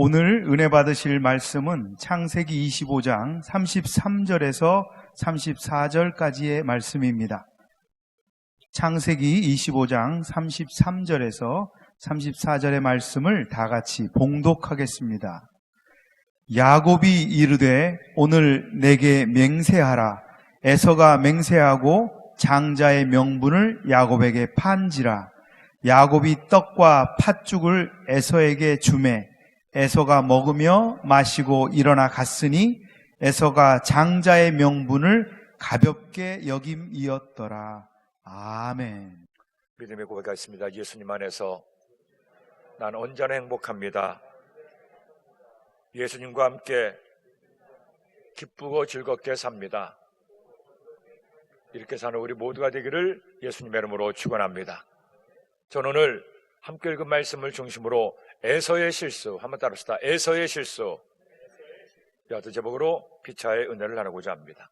오늘 은혜 받으실 말씀은 창세기 25장 33절에서 34절까지의 말씀입니다. 창세기 25장 33절에서 34절의 말씀을 다 같이 봉독하겠습니다. 야곱이 이르되 오늘 내게 맹세하라. 에서가 맹세하고 장자의 명분을 야곱에게 판지라. 야곱이 떡과 팥죽을 에서에게 주매 에서가 먹으며 마시고 일어나 갔으니 에서가 장자의 명분을 가볍게 여김이었더라. 아멘. 믿음의 고백하겠습니다. 예수님 안에서 난 언제나 행복합니다. 예수님과 함께 기쁘고 즐겁게 삽니다. 이렇게 사는 우리 모두가 되기를 예수님의 이름으로 축원합니다. 저는 오늘 함께 읽은 말씀을 중심으로 에서의 실수, 한번 따라합시다. 에서의 실수, 여하튼 제목으로 피차의 은혜를 나누고자 합니다.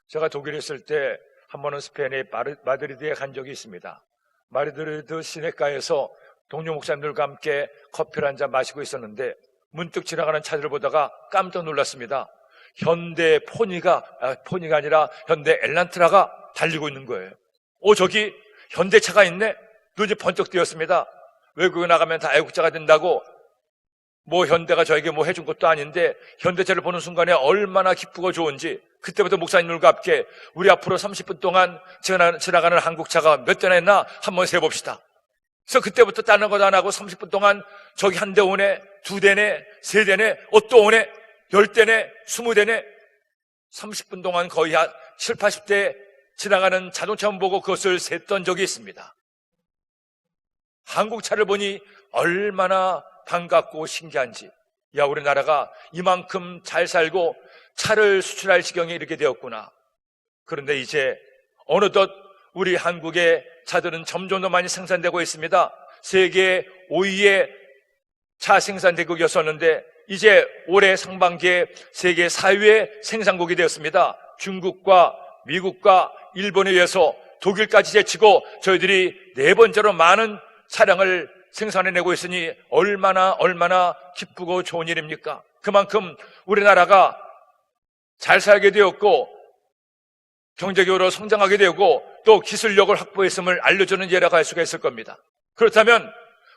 제가 독일에 있을 때 한 번은 스페인의 마드리드에 간 적이 있습니다. 마드리드 시내가에서 동료 목사님들과 함께 커피를 한잔 마시고 있었는데 문득 지나가는 차들을 보다가 깜짝 놀랐습니다. 현대 포니가 아니라 현대 엘란트라가 달리고 있는 거예요. 저기 현대차가 있네? 눈이 번쩍 뜨였습니다. 외국에 나가면 다 애국자가 된다고 현대가 저에게 해준 것도 아닌데 현대차를 보는 순간에 얼마나 기쁘고 좋은지 그때부터 목사님들과 함께 우리 앞으로 30분 동안 지나가는 한국차가 몇 대나 있나 한번 세봅시다. 그래서 그때부터 다른 것 안 하고 30분 동안 저기 한 대 오네, 두 대네, 세 대네, 또 오네, 10대네, 20대네 30분 동안 거의 한 7, 80대 지나가는 자동차만 보고 그것을 셌던 적이 있습니다. 한국차를 보니 얼마나 반갑고 신기한지, 우리나라가 이만큼 잘 살고 차를 수출할 지경에 이르게 되었구나. 그런데 이제 어느덧 우리 한국의 차들은 점점 더 많이 생산되고 있습니다. 세계 5위의 차 생산 대국이었었는데 이제 올해 상반기에 세계 4위의 생산국이 되었습니다. 중국과 미국과 일본에 의해서 독일까지 제치고 저희들이 4번째로 많은 차량을 생산해내고 있으니 얼마나 기쁘고 좋은 일입니까? 그만큼 우리나라가 잘 살게 되었고 경제적으로 성장하게 되고 또 기술력을 확보했음을 알려주는 예라고 할 수가 있을 겁니다. 그렇다면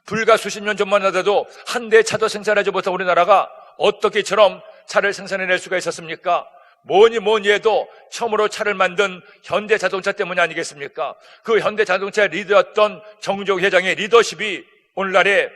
불과 수십 년 전만 하더라도 한 대 차도 생산하지 못한 우리나라가 어떻게 이처럼 차를 생산해낼 수가 있었습니까? 뭐니 해도 처음으로 차를 만든 현대자동차 때문이 아니겠습니까? 그 현대자동차 리더였던 정주영 회장의 리더십이 오늘날의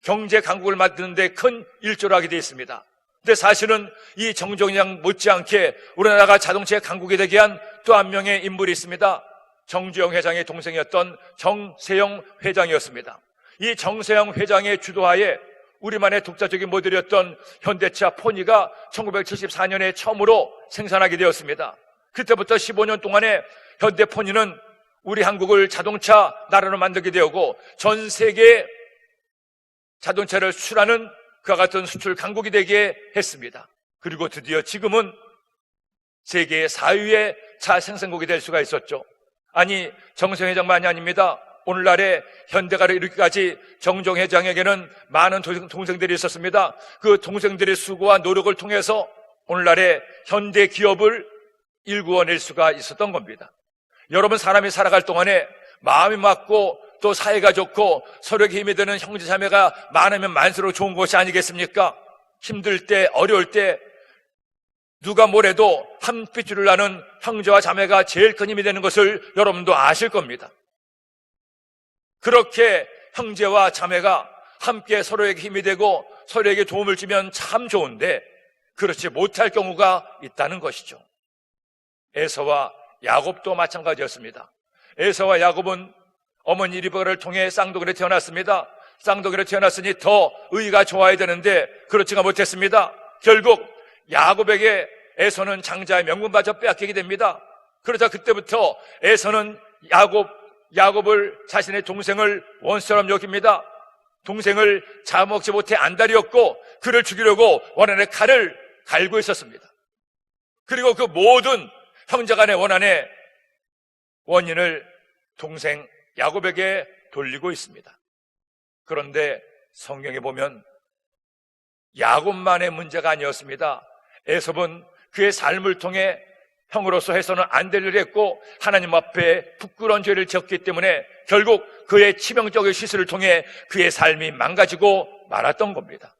경제 강국을 만드는 데 큰 일조를 하게 되어 있습니다. 근데 사실은 이 정주영 회장 못지않게 우리나라가 자동차 강국이 되게 한 또 한 명의 인물이 있습니다. 정주영 회장의 동생이었던 정세영 회장이었습니다. 이 정세영 회장의 주도하에 우리만의 독자적인 모델이었던 현대차 포니가 1974년에 처음으로 생산하게 되었습니다. 그때부터 15년 동안에 현대 포니는 우리 한국을 자동차 나라로 만들게 되었고 전 세계에 자동차를 수출하는 그와 같은 수출 강국이 되게 했습니다. 그리고 드디어 지금은 세계 4위의 차 생산국이 될 수가 있었죠. 아니, 정세영 회장만이 아닙니다. 오늘날의 현대가를 이르기까지 정종 회장에게는 많은 동생들이 있었습니다. 그 동생들의 수고와 노력을 통해서 오늘날의 현대 기업을 일구어낼 수가 있었던 겁니다. 여러분, 사람이 살아갈 동안에 마음이 맞고 또 사이가 좋고 서로에게 힘이 되는 형제자매가 많으면 많을수록 좋은 것이 아니겠습니까? 힘들 때, 어려울 때 누가 뭐래도 한 핏줄을 나는 형제와 자매가 제일 큰 힘이 되는 것을 여러분도 아실 겁니다. 그렇게 형제와 자매가 함께 서로에게 힘이 되고 서로에게 도움을 주면 참 좋은데 그렇지 못할 경우가 있다는 것이죠. 에서와 야곱도 마찬가지였습니다. 에서와 야곱은 어머니 리브가를 통해 쌍둥이로 태어났습니다. 쌍둥이로 태어났으니 더 의가 좋아야 되는데 그렇지가 못했습니다. 결국 야곱에게 에서는 장자의 명분마저 빼앗기게 됩니다. 그러자 그때부터 에서는 야곱을 자신의 동생을 원수처럼 여깁니다. 동생을 잡아먹지 못해 안달이었고 그를 죽이려고 원한의 칼을 갈고 있었습니다. 그리고 그 모든 형제간의 원인을 동생 야곱에게 돌리고 있습니다. 그런데 성경에 보면 야곱만의 문제가 아니었습니다. 에섭은 그의 삶을 통해 형으로서 해서는 안 될 일을 했고 하나님 앞에 부끄러운 죄를 지었기 때문에 결국 그의 치명적인 실수를 통해 그의 삶이 망가지고 말았던 겁니다.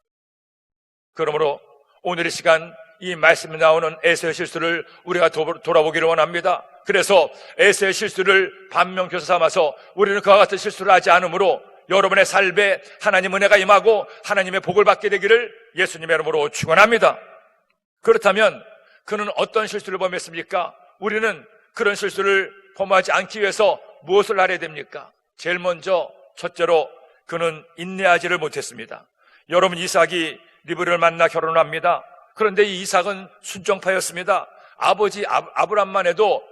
그러므로 오늘 이 시간 이 말씀에 나오는 에서의 실수를 우리가 돌아보기를 원합니다. 그래서 에서의 실수를 반면교사 삼아서 우리는 그와 같은 실수를 하지 않으므로 여러분의 삶에 하나님 은혜가 임하고 하나님의 복을 받게 되기를 예수님의 이름으로 축원합니다. 그렇다면 그는 어떤 실수를 범했습니까? 우리는 그런 실수를 범하지 않기 위해서 무엇을 하려야 됩니까? 제일 먼저 첫째로 그는 인내하지를 못했습니다. 여러분, 이삭이 리브를 만나 결혼합니다. 그런데 이 이삭은 순종파였습니다. 아버지 아브람만 해도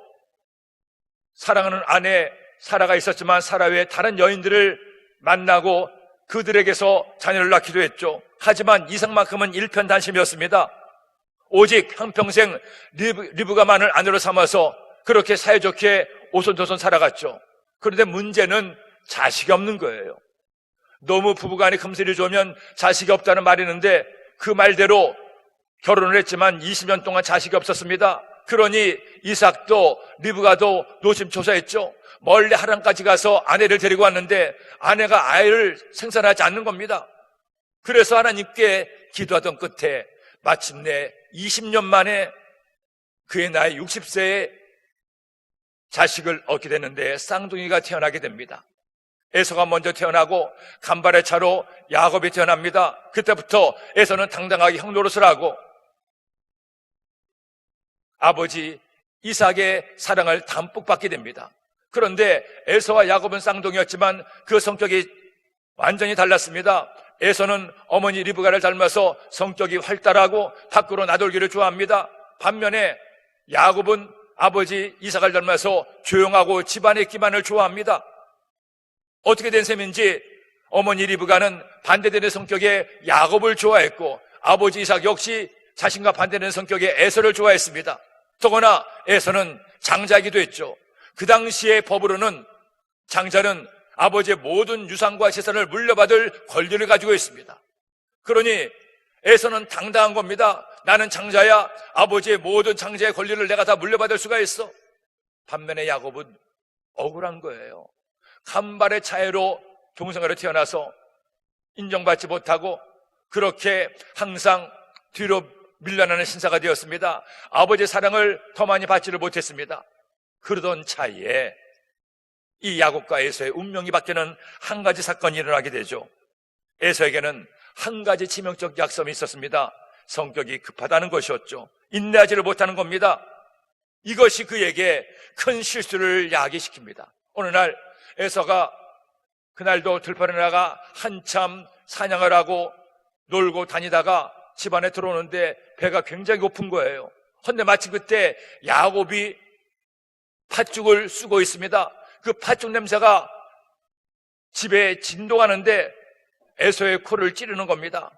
사랑하는 아내 사라가 있었지만 사라 외에 다른 여인들을 만나고 그들에게서 자녀를 낳기도 했죠. 하지만 이삭만큼은 일편단심이었습니다. 오직 한평생 리브가만을 아내로 삼아서 그렇게 사이좋게 오손도손 살아갔죠. 그런데 문제는 자식이 없는 거예요. 너무 부부간에 금슬이 좋으면 자식이 없다는 말이 있는데 그 말대로 결혼을 했지만 20년 동안 자식이 없었습니다. 그러니 이삭도 리브가도 노심초사했죠. 멀리 하란까지 가서 아내를 데리고 왔는데 아내가 아이를 생산하지 않는 겁니다. 그래서 하나님께 기도하던 끝에 마침내 20년 만에 그의 나이 60세에 자식을 얻게 되는데 쌍둥이가 태어나게 됩니다. 에서가 먼저 태어나고 간발의 차로 야곱이 태어납니다. 그때부터 에서는 당당하게 형 노릇을 하고 아버지 이삭의 사랑을 담뿍 받게 됩니다. 그런데 에서와 야곱은 쌍둥이였지만 그 성격이 완전히 달랐습니다. 에서는 어머니 리브가를 닮아서 성격이 활달하고 밖으로 나돌기를 좋아합니다. 반면에 야곱은 아버지 이삭을 닮아서 조용하고 집안의 기만을 좋아합니다. 어떻게 된 셈인지 어머니 리브가는 반대되는 성격의 야곱을 좋아했고 아버지 이삭 역시 자신과 반대되는 성격의 에서를 좋아했습니다. 더구나 에서는 장자이기도 했죠. 그 당시의 법으로는 장자는 아버지의 모든 유산과 재산을 물려받을 권리를 가지고 있습니다. 그러니 에서는 당당한 겁니다. 나는 장자야. 아버지의 모든 장자의 권리를 내가 다 물려받을 수가 있어. 반면에 야곱은 억울한 거예요. 간발의 차이로 동생으로 태어나서 인정받지 못하고 그렇게 항상 뒤로 밀려나는 신사가 되었습니다. 아버지의 사랑을 더 많이 받지를 못했습니다. 그러던 차이에 이 야곱과 에서의 운명이 바뀌는 한 가지 사건이 일어나게 되죠. 에서에게는 한 가지 치명적 약점이 있었습니다. 성격이 급하다는 것이었죠. 인내하지를 못하는 겁니다. 이것이 그에게 큰 실수를 야기시킵니다. 어느 날 에서가 그날도 들판에 나가 한참 사냥을 하고 놀고 다니다가 집안에 들어오는데 배가 굉장히 고픈 거예요. 그런데 마침 그때 야곱이 팥죽을 쓰고 있습니다. 그 팥죽 냄새가 집에 진동하는데 에서의 코를 찌르는 겁니다.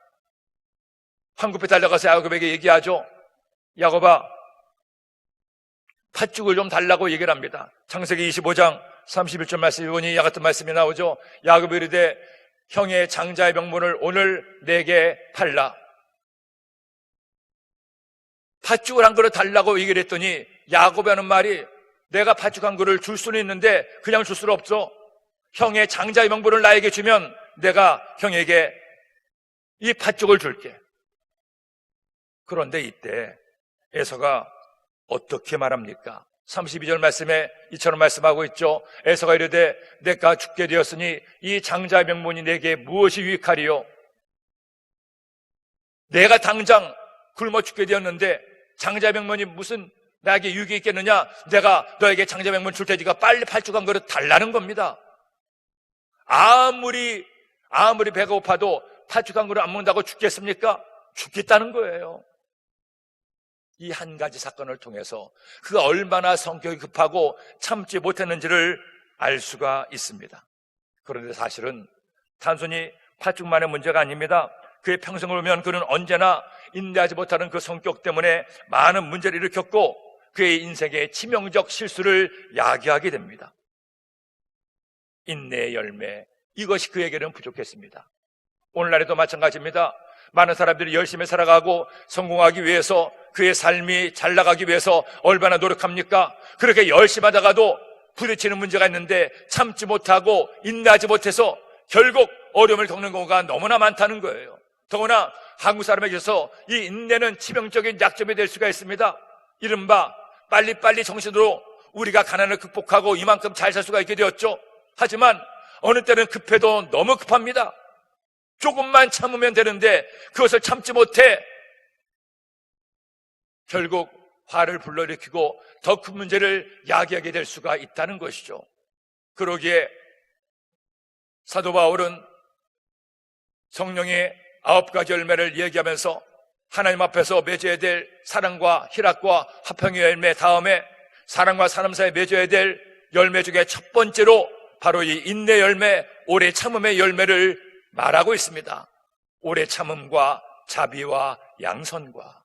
황급히 달려가서 야곱에게 얘기하죠. 야곱아, 팥죽을 좀 달라고 얘기를 합니다. 창세기 25장 31절 말씀해 보니 이와 같은 말씀이 나오죠. 야곱이 이르되 형의 장자의 명분을 오늘 내게 달라. 팥죽을 한 그릇 달라고 얘기를 했더니 야곱이 하는 말이 내가 팥죽 한 그릇을 줄 수는 있는데 그냥 줄 수는 없어. 형의 장자의 명분을 나에게 주면 내가 형에게 이 팥죽을 줄게. 그런데 이때 에서가 어떻게 말합니까? 32절 말씀에 이처럼 말씀하고 있죠. 에서가 이르되 내가 죽게 되었으니 이 장자의 명분이 내게 무엇이 유익하리요? 내가 당장 굶어 죽게 되었는데 장자의 명분이 무슨 나에게 유익이 있겠느냐? 내가 너에게 장자의 명분 줄 테니까 빨리 팥죽 한 그릇 달라는 겁니다. 아무리 배가 고파도 팥죽 한 그릇 안 먹는다고 죽겠습니까? 죽겠다는 거예요. 이 한 가지 사건을 통해서 그가 얼마나 성격이 급하고 참지 못했는지를 알 수가 있습니다. 그런데 사실은 단순히 팥죽만의 문제가 아닙니다. 그의 평생을 보면 그는 언제나 인내하지 못하는 그 성격 때문에 많은 문제를 일으켰고 그의 인생의 치명적 실수를 야기하게 됩니다. 인내의 열매, 이것이 그에게는 부족했습니다. 오늘날에도 마찬가지입니다. 많은 사람들이 열심히 살아가고 성공하기 위해서 그의 삶이 잘 나가기 위해서 얼마나 노력합니까? 그렇게 열심히 하다가도 부딪히는 문제가 있는데 참지 못하고 인내하지 못해서 결국 어려움을 겪는 경우가 너무나 많다는 거예요. 더구나 한국 사람에게서 이 인내는 치명적인 약점이 될 수가 있습니다. 이른바 빨리빨리 정신으로 우리가 가난을 극복하고 이만큼 잘 살 수가 있게 되었죠. 하지만 어느 때는 급해도 너무 급합니다. 조금만 참으면 되는데 그것을 참지 못해 결국 화를 불러일으키고 더 큰 문제를 야기하게 될 수가 있다는 것이죠. 그러기에 사도 바울은 성령의 9가지 열매를 얘기하면서 하나님 앞에서 맺어야 될 사랑과 희락과 화평의 열매 다음에 사랑과 사람 사이에 맺어야 될 열매 중에 첫 번째로 바로 이 인내 열매, 오래 참음의 열매를 말하고 있습니다. 오래 참음과 자비와 양선과.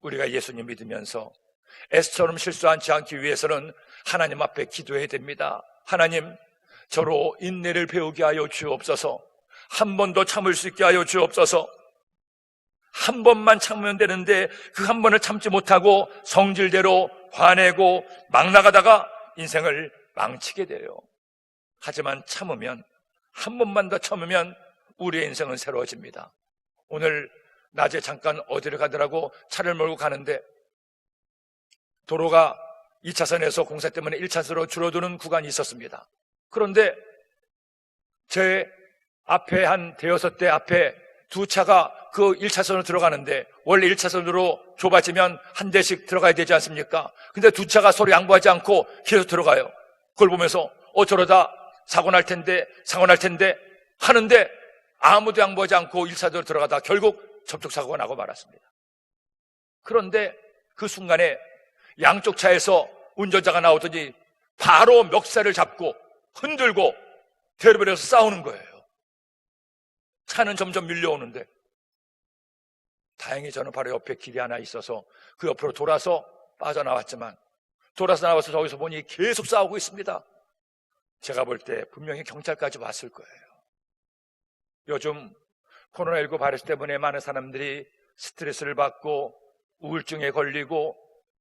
우리가 예수님 믿으면서 에스처럼 실수하지 않기 위해서는 하나님 앞에 기도해야 됩니다. 하나님, 저로 인내를 배우게 하여 주옵소서. 한 번 더 참을 수 있게 하여 주옵소서. 한 번만 참으면 되는데 그 한 번을 참지 못하고 성질대로 화내고 막 나가다가 인생을 망치게 돼요. 하지만 참으면, 한 번만 더 참으면 우리의 인생은 새로워집니다. 오늘 낮에 잠깐 어디를 가더라고 차를 몰고 가는데 도로가 2차선에서 공사 때문에 1차선으로 줄어드는 구간이 있었습니다. 그런데 제 앞에 한 대여섯 대 앞에 두 차가 그 1차선으로 들어가는데 원래 1차선으로 좁아지면 한 대씩 들어가야 되지 않습니까? 근데 두 차가 서로 양보하지 않고 계속 들어가요. 그걸 보면서 저러다 사고 날 텐데 하는데 아무도 양보하지 않고 1차선으로 들어가다 결국 접촉사고가 나고 말았습니다. 그런데 그 순간에 양쪽 차에서 운전자가 나오더니 바로 멱살을 잡고 흔들고 대로변에서 싸우는 거예요. 차는 점점 밀려오는데 다행히 저는 바로 옆에 길이 하나 있어서 그 옆으로 돌아서 빠져나왔지만 돌아서 나와서 저기서 보니 계속 싸우고 있습니다. 제가 볼 때 분명히 경찰까지 왔을 거예요. 요즘 코로나19 바이러스 때문에 많은 사람들이 스트레스를 받고 우울증에 걸리고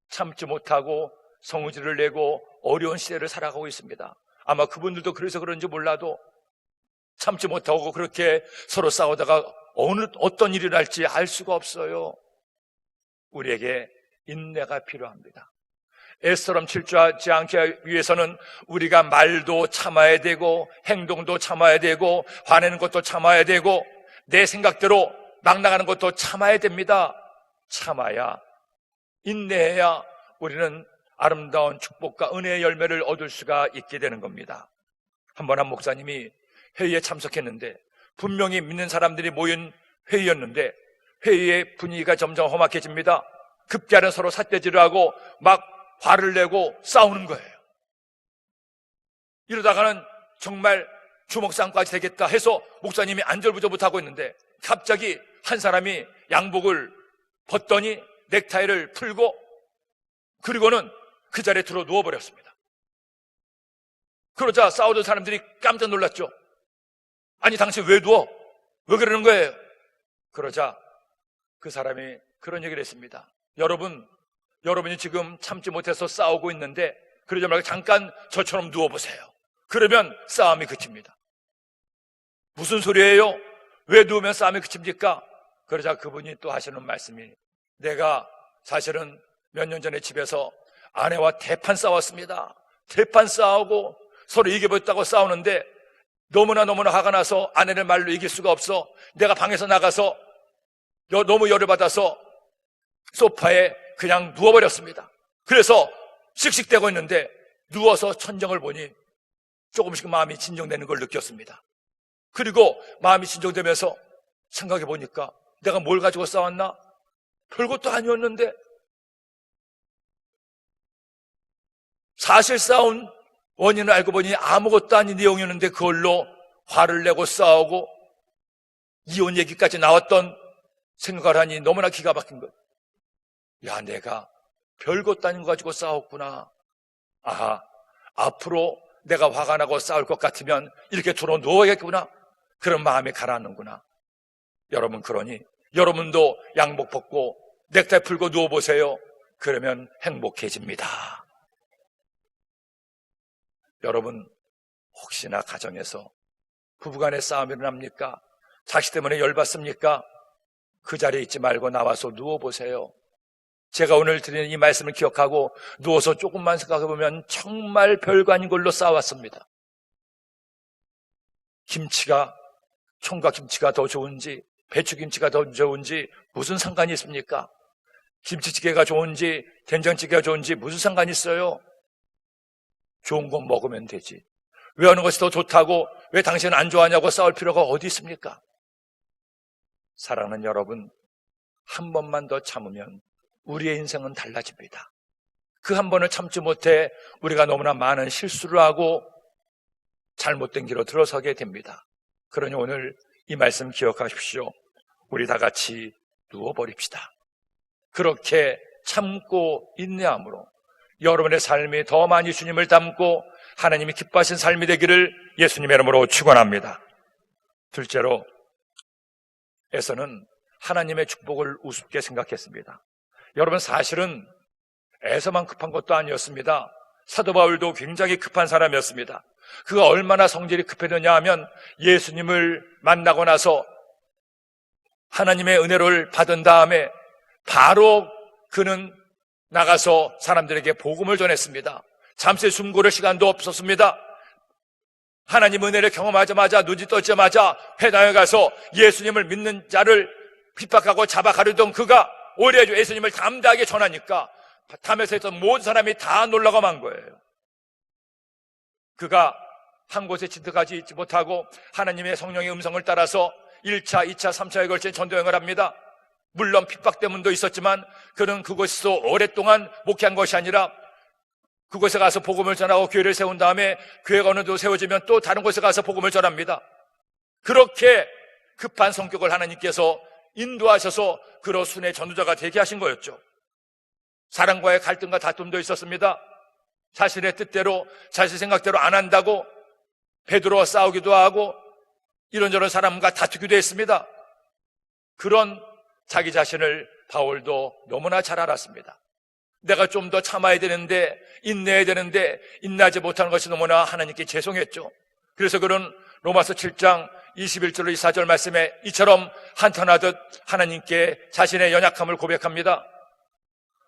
참지 못하고 성질을 내고 어려운 시대를 살아가고 있습니다. 아마 그분들도 그래서 그런지 몰라도 참지 못하고 그렇게 서로 싸우다가 어떤 일이 날지 알 수가 없어요. 우리에게 인내가 필요합니다. 에스처럼 질주하지 않기 위해서는 우리가 말도 참아야 되고 행동도 참아야 되고 화내는 것도 참아야 되고 내 생각대로 막 나가는 것도 참아야 됩니다. 참아야, 인내해야 우리는 아름다운 축복과 은혜의 열매를 얻을 수가 있게 되는 겁니다. 한 목사님이 회의에 참석했는데 분명히 믿는 사람들이 모인 회의였는데 회의의 분위기가 점점 험악해집니다. 급기야는 서로 삿대질을 하고 막 화를 내고 싸우는 거예요. 이러다가는 정말 주먹싸움까지 되겠다 해서 목사님이 안절부절부터 하고 있는데 갑자기 한 사람이 양복을 벗더니 넥타이를 풀고 그리고는 그 자리에 들어 누워버렸습니다. 그러자 싸우던 사람들이 깜짝 놀랐죠. 아니 당신 왜 누워? 왜 그러는 거예요? 그러자 그 사람이 그런 얘기를 했습니다. 여러분이 지금 참지 못해서 싸우고 있는데 그러지 말고 잠깐 저처럼 누워보세요. 그러면 싸움이 그칩니다. 무슨 소리예요? 왜 누우면 싸움이 그칩니까? 그러자 그분이 또 하시는 말씀이 내가 사실은 몇 년 전에 집에서 아내와 대판 싸웠습니다. 대판 싸우고 서로 이겨버렸다고 싸우는데 너무나 화가 나서 아내를 말로 이길 수가 없어 내가 방에서 나가서 너무 열을 받아서 소파에 그냥 누워버렸습니다. 그래서 씩씩대고 있는데 누워서 천정을 보니 조금씩 마음이 진정되는 걸 느꼈습니다. 그리고 마음이 진정되면서 생각해 보니까 내가 뭘 가지고 싸웠나? 별것도 아니었는데 사실 싸운 원인을 알고 보니 아무것도 아닌 내용이었는데 그걸로 화를 내고 싸우고 이혼 얘기까지 나왔던 생각을 하니 너무나 기가 막힌 거예요. 야, 내가 별것도 아닌 거 가지고 싸웠구나. 아하, 앞으로 내가 화가 나고 싸울 것 같으면 이렇게 들어 누워야겠구나. 그런 마음이 가라앉는구나. 여러분, 그러니 여러분도 양복 벗고 넥타이 풀고 누워보세요. 그러면 행복해집니다. 여러분, 혹시나 가정에서 부부간에 싸움이 일어납니까? 자식 때문에 열받습니까? 그 자리에 있지 말고 나와서 누워보세요. 제가 오늘 드리는 이 말씀을 기억하고 누워서 조금만 생각해보면 정말 별거 아닌 걸로 싸웠습니다. 김치가, 총각김치가 더 좋은지 배추김치가 더 좋은지 무슨 상관이 있습니까? 김치찌개가 좋은지 된장찌개가 좋은지 무슨 상관이 있어요? 좋은 거 먹으면 되지. 왜 어느 것이 더 좋다고, 왜 당신은 안 좋아하냐고 싸울 필요가 어디 있습니까? 사랑하는 여러분, 한 번만 더 참으면 우리의 인생은 달라집니다. 그 한 번을 참지 못해 우리가 너무나 많은 실수를 하고 잘못된 길로 들어서게 됩니다. 그러니 오늘 이 말씀 기억하십시오. 우리 다 같이 누워버립시다. 그렇게 참고 인내함으로 여러분의 삶이 더 많이 주님을 닮고 하나님이 기뻐하신 삶이 되기를 예수님의 이름으로 축원합니다. 둘째로, 에서는 하나님의 축복을 우습게 생각했습니다. 여러분, 사실은 에서만 급한 것도 아니었습니다. 사도 바울도 굉장히 급한 사람이었습니다. 그가 얼마나 성질이 급했느냐 하면 예수님을 만나고 나서 하나님의 은혜를 받은 다음에 바로 그는 나가서 사람들에게 복음을 전했습니다. 잠시 숨 고를 시간도 없었습니다. 하나님 은혜를 경험하자마자, 눈이 떠자마자 회당에 가서 예수님을 믿는 자를 핍박하고 잡아가려던 그가 오히려 예수님을 담대하게 전하니까 담에서 있던 모든 사람이 다 놀라고 만 거예요. 그가 한 곳에 진득하지 있지 못하고 하나님의 성령의 음성을 따라서 1차, 2차, 3차에 걸친 전도여행을 합니다. 물론 핍박 때문도 있었지만 그는 그곳에서 오랫동안 목회한 것이 아니라 그곳에 가서 복음을 전하고 교회를 세운 다음에 교회가 어느 정도 세워지면 또 다른 곳에 가서 복음을 전합니다. 그렇게 급한 성격을 하나님께서 인도하셔서 그로 순회 전도자가 되게 하신 거였죠. 사람과의 갈등과 다툼도 있었습니다. 자신의 뜻대로, 자신의 생각대로 안 한다고 베드로와 싸우기도 하고 이런저런 사람과 다투기도 했습니다. 그런 자기 자신을 바울도 너무나 잘 알았습니다. 내가 좀 더 참아야 되는데, 인내해야 되는데 인내하지 못하는 것이 너무나 하나님께 죄송했죠. 그래서 그는 로마서 7장 21절로 24절 말씀에 이처럼 한탄하듯 하나님께 자신의 연약함을 고백합니다.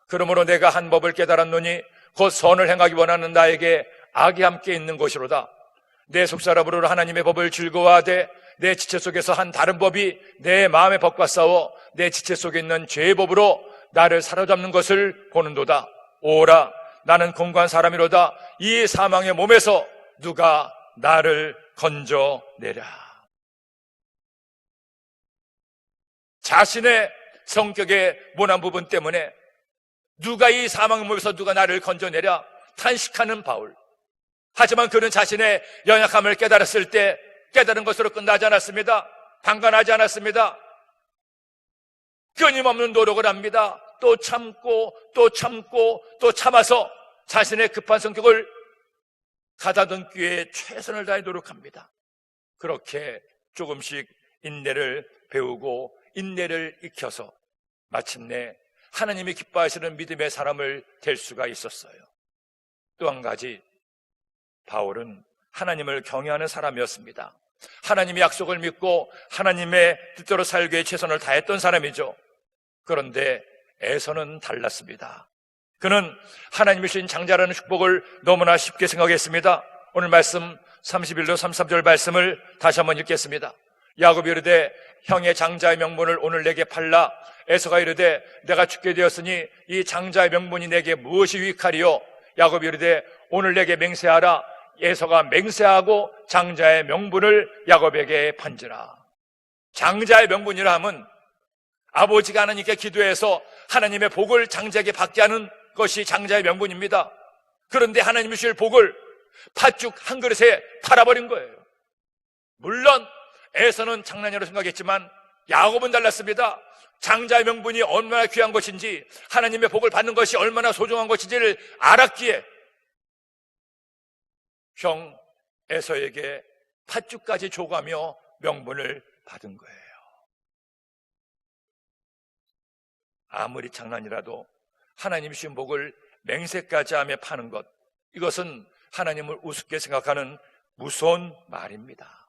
그러므로 내가 한 법을 깨달았노니 곧 선을 행하기 원하는 나에게 악이 함께 있는 것이로다. 내 속사람으로 하나님의 법을 즐거워하되 내 지체 속에서 한 다른 법이 내 마음의 법과 싸워 내 지체 속에 있는 죄의 법으로 나를 사로잡는 것을 보는도다. 오라, 나는 공고한 사람이로다. 이 사망의 몸에서 누가 나를 건져내랴. 자신의 성격의 모난 부분 때문에 누가 이 사망의 몸에서 누가 나를 건져내랴 탄식하는 바울. 하지만 그는 자신의 연약함을 깨달았을 때 깨달은 것으로 끝나지 않았습니다. 방관하지 않았습니다. 끊임없는 노력을 합니다. 또 참고 또 참고 또 참아서 자신의 급한 성격을 가다듬기 위해 최선을 다해 노력합니다. 그렇게 조금씩 인내를 배우고 인내를 익혀서 마침내 하나님이 기뻐하시는 믿음의 사람을 될 수가 있었어요. 또 한 가지, 바울은 하나님을 경외하는 사람이었습니다. 하나님의 약속을 믿고 하나님의 뜻대로 살기에 최선을 다했던 사람이죠. 그런데 에서는 달랐습니다. 그는 하나님이 주신 장자라는 축복을 너무나 쉽게 생각했습니다. 오늘 말씀 31절 33절 말씀을 다시 한번 읽겠습니다. 야곱이 이르되 형의 장자의 명분을 오늘 내게 팔라. 에서가 이르되 내가 죽게 되었으니 이 장자의 명분이 내게 무엇이 유익하리요? 야곱이 이르되 오늘 내게 맹세하라. 에서가 맹세하고 장자의 명분을 야곱에게 판지라. 장자의 명분이라 함은 아버지가 하나님께 기도해서 하나님의 복을 장자에게 받게 하는 것이 장자의 명분입니다. 그런데 하나님이 주실 복을 팥죽 한 그릇에 팔아버린 거예요. 물론 에서는 장난으로 생각했지만 야곱은 달랐습니다. 장자의 명분이 얼마나 귀한 것인지, 하나님의 복을 받는 것이 얼마나 소중한 것인지를 알았기에 형 에서에게 팥죽까지 줘가며 명분을 받은 거예요. 아무리 장난이라도 하나님 주신 복을 맹세까지 하며 파는 것, 이것은 하나님을 우습게 생각하는 무서운 말입니다.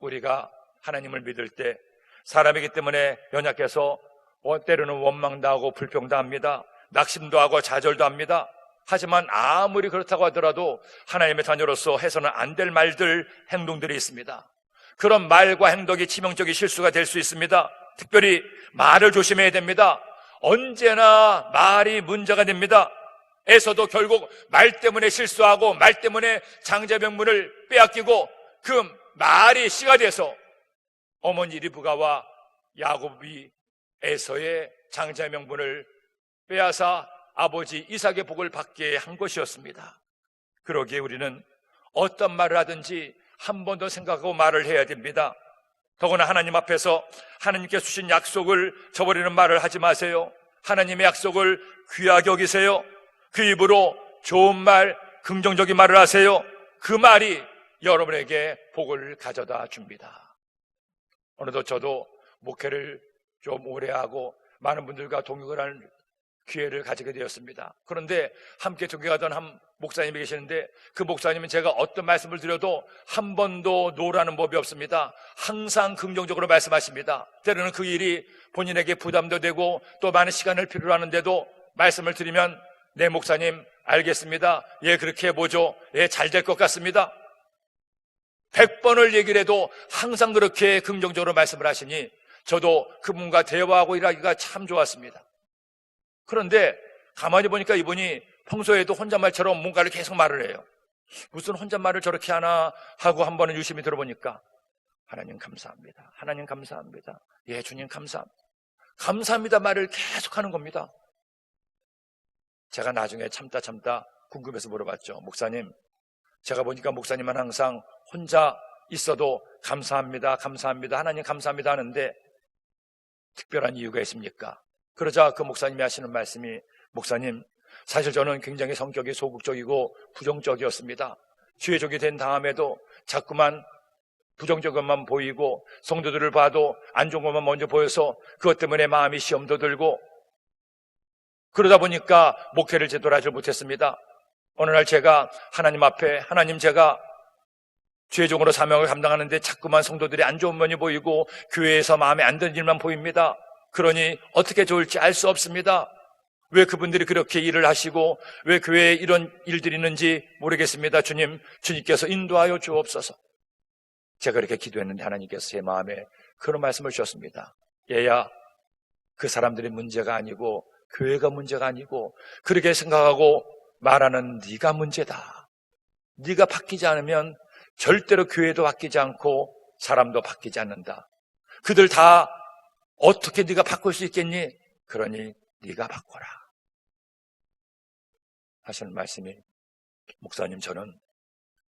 우리가 하나님을 믿을 때 사람이기 때문에 연약해서 때로는 원망도 하고 불평도 합니다. 낙심도 하고 좌절도 합니다. 하지만 아무리 그렇다고 하더라도 하나님의 자녀로서 해서는 안 될 말들, 행동들이 있습니다. 그런 말과 행동이 치명적인 실수가 될 수 있습니다. 특별히 말을 조심해야 됩니다. 언제나 말이 문제가 됩니다. 에서도 결국 말 때문에 실수하고 말 때문에 장자 명분을 빼앗기고 그 말이 씨가 돼서 어머니 리브가와 야곱이 에서의 장자 명분을 빼앗아 아버지 이삭의 복을 받게 한 것이었습니다. 그러기에 우리는 어떤 말을 하든지 한 번 더 생각하고 말을 해야 됩니다. 더구나 하나님 앞에서 하나님께 주신 약속을 저버리는 말을 하지 마세요. 하나님의 약속을 귀하게 여기세요. 그 입으로 좋은 말, 긍정적인 말을 하세요. 그 말이 여러분에게 복을 가져다 줍니다. 어느덧 저도 목회를 좀 오래 하고 많은 분들과 동역을 하는 기회를 가지게 되었습니다. 그런데 함께 동역하던 한 목사님이 계시는데 그 목사님은 제가 어떤 말씀을 드려도 한 번도 노라는 법이 없습니다. 항상 긍정적으로 말씀하십니다. 때로는 그 일이 본인에게 부담도 되고 또 많은 시간을 필요로 하는데도 말씀을 드리면 네 목사님 알겠습니다. 예 그렇게 해보죠. 예 잘 될 것 같습니다. 100번을 얘기를 해도 항상 그렇게 긍정적으로 말씀을 하시니 저도 그분과 대화하고 일하기가 참 좋았습니다. 그런데 가만히 보니까 이분이 평소에도 혼잣말처럼 뭔가를 계속 말을 해요. 무슨 혼잣말을 저렇게 하나 하고 한 번은 유심히 들어보니까 하나님 감사합니다. 하나님 감사합니다. 예 주님 감사합니다. 감사합니다 말을 계속 하는 겁니다. 제가 나중에 참다 궁금해서 물어봤죠. 목사님, 제가 보니까 목사님은 항상 혼자 있어도 감사합니다, 감사합니다, 하나님 감사합니다 하는데 특별한 이유가 있습니까? 그러자 그 목사님이 하시는 말씀이 목사님, 사실 저는 굉장히 성격이 소극적이고 부정적이었습니다. 주의적이 된 다음에도 자꾸만 부정적인 것만 보이고 성도들을 봐도 안 좋은 것만 먼저 보여서 그것 때문에 마음이 시험도 들고 그러다 보니까 목회를 제대로 하지 못했습니다. 어느 날 제가 하나님 앞에 하나님 제가 죄종으로 사명을 감당하는데 자꾸만 성도들이 안 좋은 면이 보이고 교회에서 마음에 안 드는 일만 보입니다. 그러니 어떻게 좋을지 알 수 없습니다. 왜 그분들이 그렇게 일을 하시고 왜 교회에 이런 일들이 있는지 모르겠습니다. 주님께서 인도하여 주옵소서. 제가 그렇게 기도했는데 하나님께서 제 마음에 그런 말씀을 주셨습니다. 얘야, 그 사람들이 문제가 아니고 교회가 문제가 아니고 그렇게 생각하고 말하는 네가 문제다. 네가 바뀌지 않으면 절대로 교회도 바뀌지 않고 사람도 바뀌지 않는다. 그들 다 어떻게 네가 바꿀 수 있겠니? 그러니 네가 바꿔라 하시는 말씀이 목사님 저는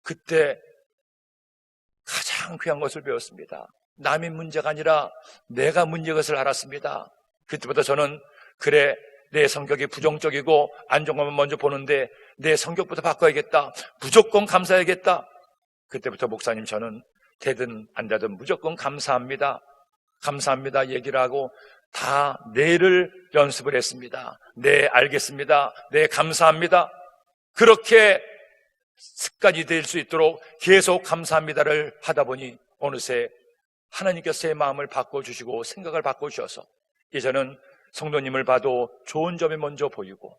그때 가장 귀한 것을 배웠습니다. 남의 문제가 아니라 내가 문제인 것을 알았습니다. 그때부터 저는 그래 내 성격이 부정적이고 안 좋은 것만 먼저 보는데 내 성격부터 바꿔야겠다. 무조건 감사해야겠다. 그때부터 목사님 저는 되든 안 되든 무조건 감사합니다. 감사합니다 얘기를 하고 다 내를 연습을 했습니다. 네 알겠습니다. 네 감사합니다. 그렇게 습관이 될 수 있도록 계속 감사합니다를 하다 보니 어느새 하나님께서 제 마음을 바꿔주시고 생각을 바꿔주셔서 이제는 성도님을 봐도 좋은 점이 먼저 보이고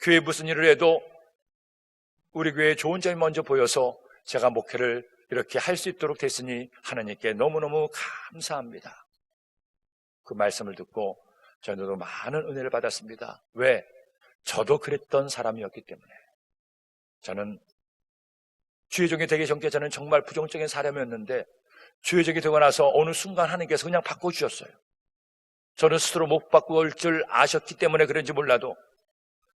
교회 무슨 일을 해도 우리 교회에 좋은 점이 먼저 보여서 제가 목회를 이렇게 할 수 있도록 됐으니 하나님께 너무너무 감사합니다. 그 말씀을 듣고 저도 많은 은혜를 받았습니다. 왜? 저도 그랬던 사람이었기 때문에. 저는 주의종이 되기 전께 저는 정말 부정적인 사람이었는데 주의종이 되고 나서 어느 순간 하나님께서 그냥 바꿔주셨어요. 저는 스스로 못 바꿀 줄 아셨기 때문에 그런지 몰라도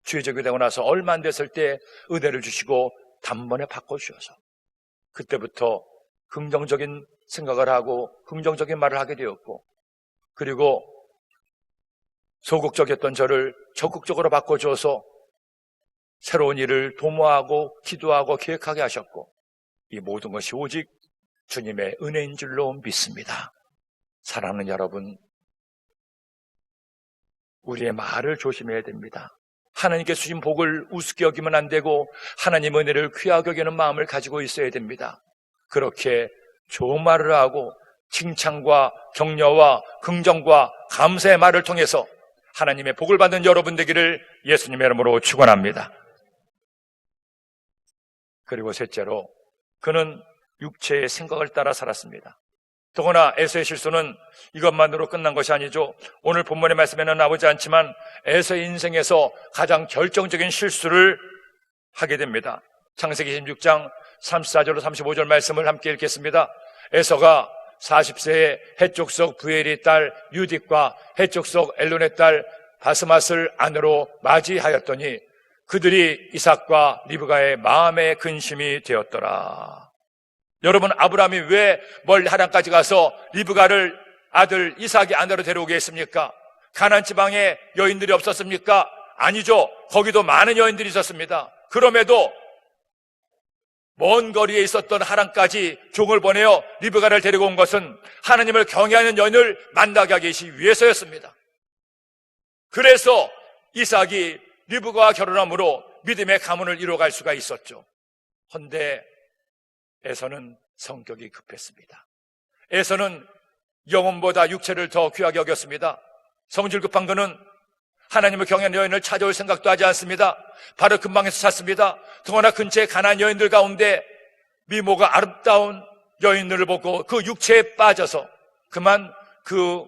주의종이 되고 나서 얼마 안 됐을 때 은혜를 주시고 단번에 바꿔주셔서 그때부터 긍정적인 생각을 하고 긍정적인 말을 하게 되었고 그리고 소극적이었던 저를 적극적으로 바꿔줘서 새로운 일을 도모하고 기도하고 계획하게 하셨고 이 모든 것이 오직 주님의 은혜인 줄로 믿습니다. 사랑하는 여러분, 우리의 말을 조심해야 됩니다. 하나님께 주신 복을 우습게 여기면 안 되고 하나님의 은혜를 귀하게 여기는 마음을 가지고 있어야 됩니다. 그렇게 좋은 말을 하고 칭찬과 격려와 긍정과 감사의 말을 통해서 하나님의 복을 받는 여러분 되기를 예수님의 이름으로 축원합니다. 그리고 셋째로, 그는 육체의 생각을 따라 살았습니다. 더구나 에서의 실수는 이것만으로 끝난 것이 아니죠. 오늘 본문의 말씀에는 나오지 않지만 에서의 인생에서 가장 결정적인 실수를 하게 됩니다. 창세기 26장 34절로 35절 말씀을 함께 읽겠습니다. 에서가 40세에 헷족속 부엘의 딸 유딕과 헷족속 엘론의 딸 바스맛을 아내로 맞이하였더니 그들이 이삭과 리브가의 마음의 근심이 되었더라. 여러분, 아브라함이 왜 멀리 하란까지 가서 리브가를 아들 이삭의 아내로 데려오게 했습니까? 가나안 지방에 여인들이 없었습니까? 아니죠. 거기도 많은 여인들이 있었습니다. 그럼에도 먼 거리에 있었던 하란까지 종을 보내어 리브가를 데리고 온 것은 하나님을 경외하는 여인을 만나게 하기 위해서였습니다. 그래서 이삭이 리브가와 결혼함으로 믿음의 가문을 이뤄갈 수가 있었죠. 헌데 에서는 성격이 급했습니다. 에서는 영혼보다 육체를 더 귀하게 여겼습니다. 성질 급한 그는 하나님을 경외하는 여인을 찾아올 생각도 하지 않습니다. 바로 근방에서 찾습니다. 더구나 근처의 가나안 여인들 가운데 미모가 아름다운 여인들을 보고 그 육체에 빠져서 그만 그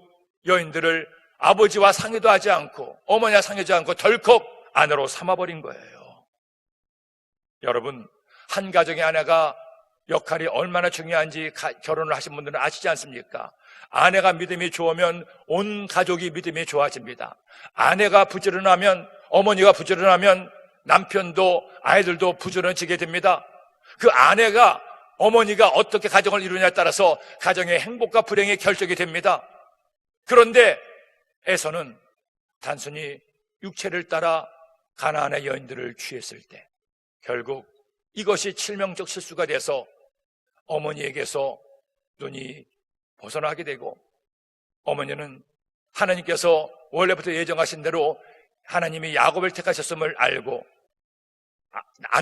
여인들을 아버지와 상의도 하지 않고 어머니와 상의하지 않고 덜컥 아내로 삼아버린 거예요. 여러분, 한 가정의 아내가 역할이 얼마나 중요한지 결혼을 하신 분들은 아시지 않습니까? 아내가 믿음이 좋으면 온 가족이 믿음이 좋아집니다. 아내가 부지런하면, 어머니가 부지런하면 남편도 아이들도 부지런해지게 됩니다. 그 아내가, 어머니가 어떻게 가정을 이루냐에 따라서 가정의 행복과 불행이 결정이 됩니다. 그런데 에서는 단순히 육체를 따라 가나안의 여인들을 취했을 때 결국 이것이 치명적 실수가 돼서 어머니에게서 눈이 벗어나게 되고, 어머니는 하나님께서 원래부터 예정하신 대로 하나님이 야곱을 택하셨음을 알고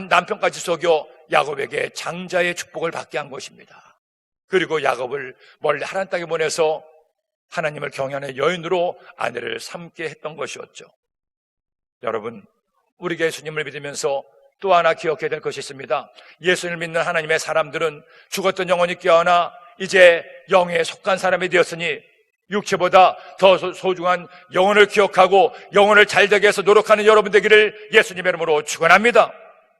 남편까지 속여 야곱에게 장자의 축복을 받게 한 것입니다. 그리고 야곱을 멀리 하란 땅에 보내서 하나님을 경외하는 여인으로 아내를 삼게 했던 것이었죠. 여러분, 우리가 예수님을 믿으면서 또 하나 기억해야 될 것이 있습니다. 예수님을 믿는 하나님의 사람들은 죽었던 영혼이 깨어나 이제 영에 속한 사람이 되었으니 육체보다 더 소중한 영혼을 기억하고 영혼을 잘되게 해서 노력하는 여러분 되기를 예수님의 이름으로 축원합니다.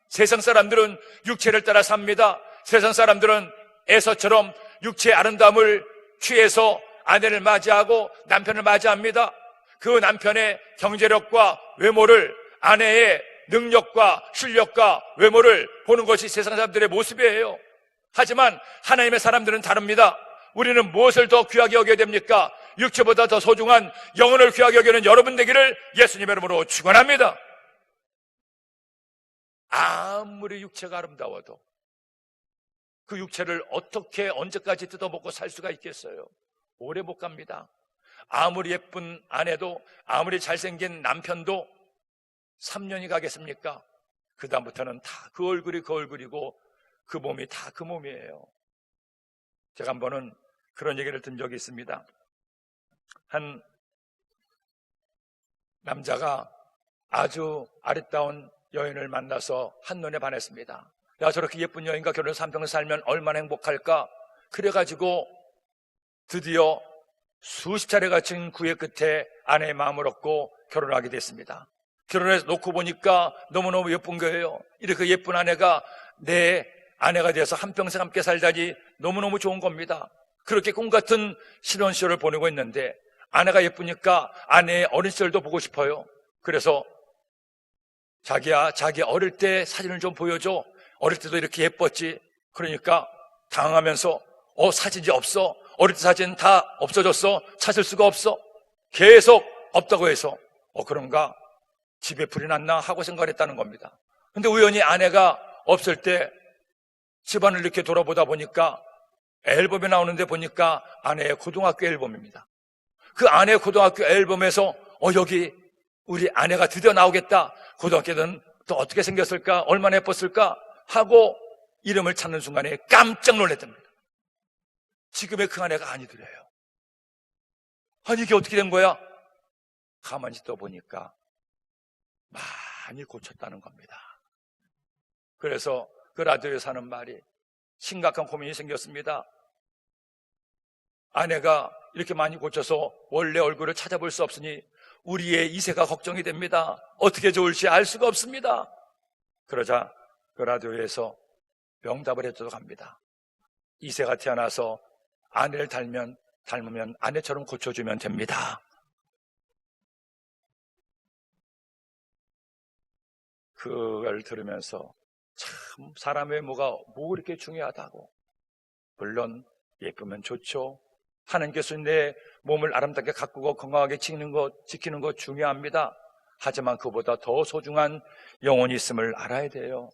세상 사람들은 육체를 따라 삽니다. 세상 사람들은 에서처럼 육체의 아름다움을 취해서 아내를 맞이하고 남편을 맞이합니다. 그 남편의 경제력과 외모를, 아내의 능력과 실력과 외모를 보는 것이 세상 사람들의 모습이에요. 하지만 하나님의 사람들은 다릅니다. 우리는 무엇을 더 귀하게 여겨야 됩니까? 육체보다 더 소중한 영혼을 귀하게 여기는 여러분 되기를 예수님의 이름으로 축원합니다. 아무리 육체가 아름다워도 그 육체를 어떻게 언제까지 뜯어먹고 살 수가 있겠어요? 오래 못 갑니다. 아무리 예쁜 아내도, 아무리 잘생긴 남편도 3년이 가겠습니까? 그 다음부터는 다 그 얼굴이 그 얼굴이고 그 몸이 다 그 몸이에요. 제가 한 번은 그런 얘기를 든 적이 있습니다. 한 남자가 아주 아리따운 여인을 만나서 한눈에 반했습니다. 야, 저렇게 예쁜 여인과 결혼해서 한평생 살면 얼마나 행복할까? 그래가지고 드디어 수십 차례 갖춘 구애 끝에 아내의 마음을 얻고 결혼하게 됐습니다. 결혼해서 놓고 보니까 너무너무 예쁜 거예요. 이렇게 예쁜 아내가 내 아내가 돼서 한평생 함께 살다니 너무너무 좋은 겁니다. 그렇게 꿈같은 신혼 시절을 보내고 있는데 아내가 예쁘니까 아내의 어린 시절도 보고 싶어요. 그래서 자기야, 자기 어릴 때 사진을 좀 보여줘. 어릴 때도 이렇게 예뻤지. 그러니까 당황하면서 사진이 없어. 어릴 때 사진 다 없어졌어. 찾을 수가 없어. 계속 없다고 해서 그런가? 집에 불이 났나 하고 생각을 했다는 겁니다. 근데 우연히 아내가 없을 때 집안을 이렇게 돌아보다 보니까 앨범에 나오는데 보니까 아내의 고등학교 앨범입니다. 그 아내의 고등학교 앨범에서 여기 우리 아내가 드디어 나오겠다. 고등학교 때는 또 어떻게 생겼을까? 얼마나 예뻤을까? 하고 이름을 찾는 순간에 깜짝 놀랐답니다. 지금의 그 아내가 아니더래요. 아니 이게 어떻게 된 거야? 가만히 떠보니까 많이 고쳤다는 겁니다. 그래서 그 라디오에서 하는 말이 심각한 고민이 생겼습니다. 아내가 이렇게 많이 고쳐서 원래 얼굴을 찾아볼 수 없으니 우리의 이세가 걱정이 됩니다. 어떻게 좋을지 알 수가 없습니다. 그러자 그 라디오에서 명답을 해주도록 합니다. 이세가 태어나서 아내를 닮으면 아내처럼 고쳐주면 됩니다. 그걸 들으면서 참 사람의 외모가 뭐 그렇게 중요하다고. 물론 예쁘면 좋죠. 하나님께서 내 몸을 아름답게 가꾸고 건강하게 지키는 것 중요합니다. 하지만 그보다 더 소중한 영혼이 있음을 알아야 돼요.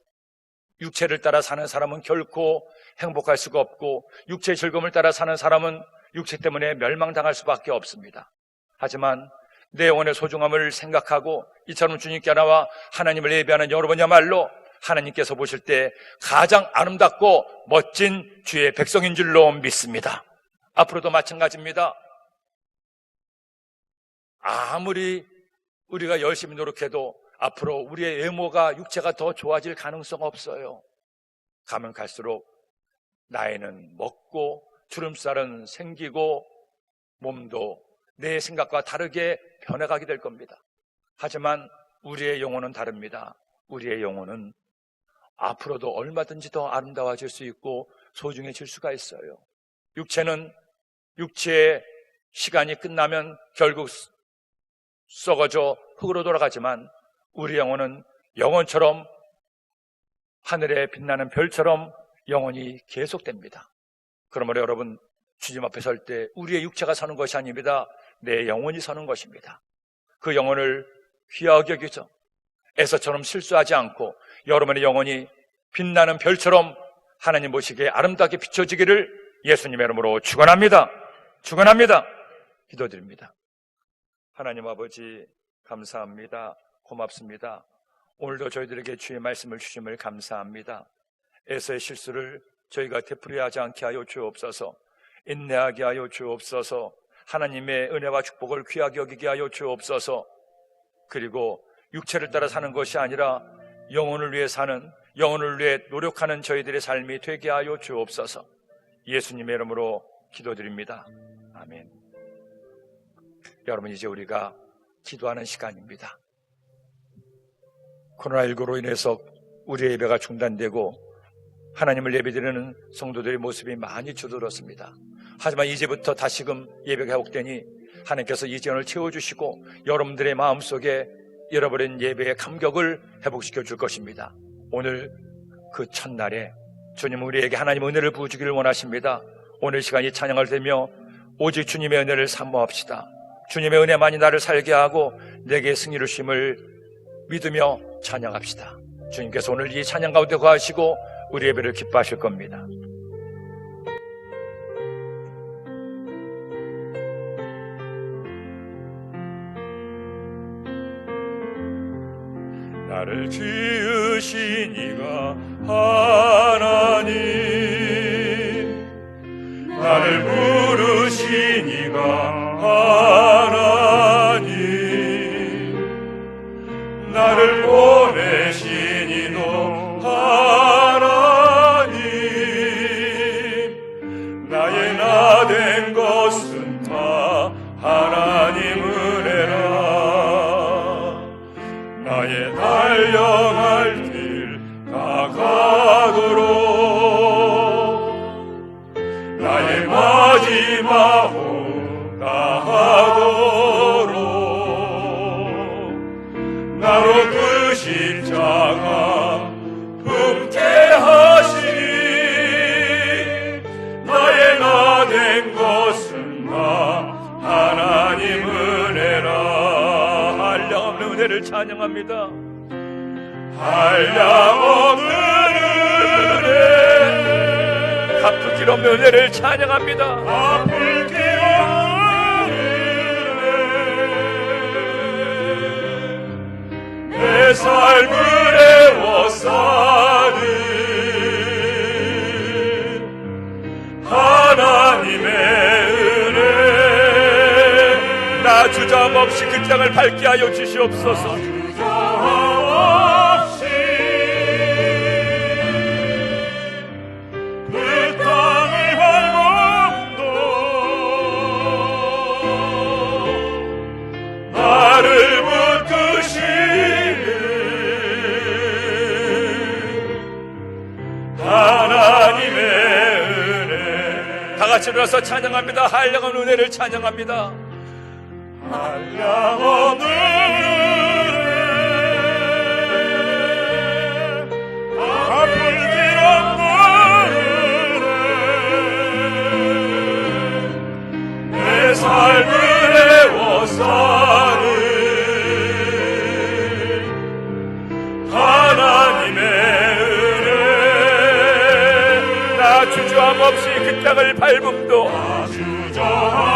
육체를 따라 사는 사람은 결코 행복할 수가 없고, 육체의 즐거움을 따라 사는 사람은 육체 때문에 멸망당할 수밖에 없습니다. 하지만 내 영혼의 소중함을 생각하고 이처럼 주님께 나와 하나님을 예배하는 여러분이야말로 하나님께서 보실 때 가장 아름답고 멋진 주의 백성인 줄로 믿습니다. 앞으로도 마찬가지입니다. 아무리 우리가 열심히 노력해도 앞으로 우리의 외모가, 육체가 더 좋아질 가능성 없어요. 가면 갈수록 나이는 먹고 주름살은 생기고 몸도 내 생각과 다르게 변해가게 될 겁니다. 하지만 우리의 영혼은 다릅니다. 우리의 영혼은 앞으로도 얼마든지 더 아름다워질 수 있고 소중해질 수가 있어요. 육체의 시간이 끝나면 결국 썩어져 흙으로 돌아가지만 우리 영혼은 영원처럼 하늘에 빛나는 별처럼 영원히 계속됩니다. 그러므로 여러분, 주님 앞에 설 때 우리의 육체가 서는 것이 아닙니다. 내 영혼이 서는 것입니다. 그 영혼을 귀하게 여기죠. 에서처럼 실수하지 않고 여러분의 영혼이 빛나는 별처럼 하나님 보시기에 아름답게 비춰지기를 예수님의 이름으로 축원합니다. 축원합니다. 기도드립니다. 하나님 아버지, 감사합니다. 고맙습니다. 오늘도 저희들에게 주의 말씀을 주심을 감사합니다. 에서의 실수를 저희가 되풀이하지 않게 하여 주옵소서. 인내하게 하여 주옵소서. 하나님의 은혜와 축복을 귀하게 여기게 하여 주옵소서. 그리고 육체를 따라 사는 것이 아니라 영혼을 위해 사는, 영혼을 위해 노력하는 저희들의 삶이 되게 하여 주옵소서. 예수님의 이름으로 기도드립니다. 아멘. 여러분, 이제 우리가 기도하는 시간입니다. 코로나19로 인해서 우리의 예배가 중단되고 하나님을 예배드리는 성도들의 모습이 많이 줄어들었습니다. 하지만 이제부터 다시금 예배가 회복되니 하나님께서 이 지연을 채워주시고 여러분들의 마음속에 잃어버린 예배의 감격을 회복시켜 줄 것입니다. 오늘 그 첫날에 주님 우리에게 하나님의 은혜를 부어주기를 원하십니다. 오늘 시간이 찬양을 되며 오직 주님의 은혜를 사모합시다. 주님의 은혜만이 나를 살게 하고 내게 승리를 주심을 믿으며 찬양합시다. 주님께서 오늘 이 찬양 가운데 거하시고 우리 예배를 기뻐하실 겁니다. 나를 지으신 이가 하나님, 나를 부르신 이가 하나님, 나를 보내신 이도 하나님, 나의 나 된 것은 다 하나님 은혜라. 나의 달려갈 길 다가도록 나의 마지막으로 다하도록 나로 그 십자가 품게 하시니 나의 나 된 것은 다 하나님 은혜라. 한량없는 은혜를 찬양합니다. 한량없는 은혜 갚지 길 없는 은혜를 찬양합니다. 갚을 길 없는 은혜 내 삶을 애워 사는 하나님의 은혜 나 주저함없이 그 땅을 밟게 하여 주시옵소서. 주저함없이 그 땅을 밟음도 나를 붙드시는 하나님의 은혜 다 같이 일어나서 찬양합니다. 한량한 은혜를 찬양합니다. 한량없는 은혜 갚을 길 없는 은혜 내 삶을 애워 사는 하나님의 은혜 나 주저함 없이 그 땅을 밟음도 주저함